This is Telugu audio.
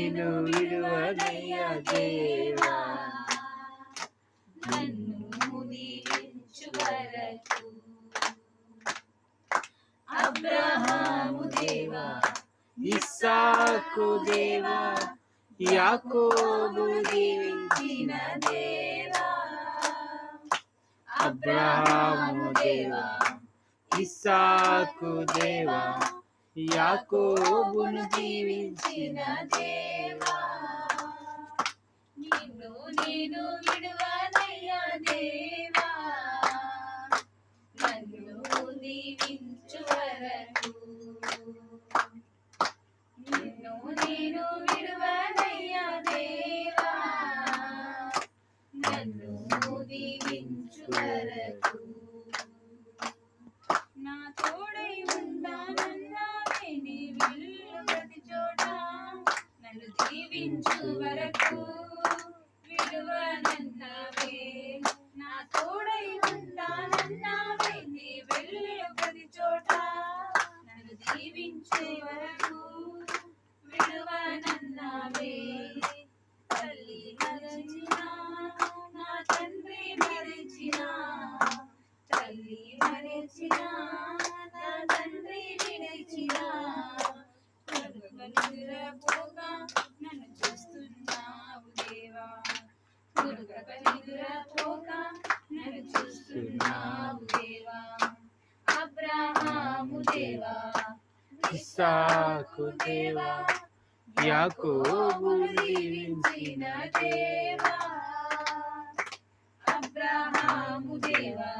నేను విడువనయ్యా దేవా, నన్ను దీవించు వరకు. అబ్రహాము దేవా, ఇస్సాకు దేవా, యాకోబు దీవించిన దేవా. అబ్రహాము దేవా, ఇస్సాకు దేవా, యాకోబును దీవించిన దేవా. నిన్ను నేను విడువనయ్యా దేవా, నన్ను దీవించు వరకు. నిన్ను నేను విడువనయ్యా దేవా, నన్ను దీవించు వరకు. నా తోడై ఉంటానన్నావే, నీ విల్లు ప్రతి చోట నన్ను దీవించు వరకు విడువనన్నావే. నా తోడై ఉంటానన్నావే, నీ విల్లు ప్రతి చోట నన్ను దీవించే వరకు విడువనన్నావే. తల్లి మరచినా, నా తండ్రి మరచినా, తల్లి మరచినా, నా తండ్రి విడిచినా, నిద్రపోక నన్ను చూస్తున్నావు దేవా. నిద్రపోక నన్ను చూస్తున్నావు దేవా. అబ్రహాము దేవా, ఇస్సాకు దేవా, యాకోబును దీవించిన దేవా. అబ్రహాము దేవా,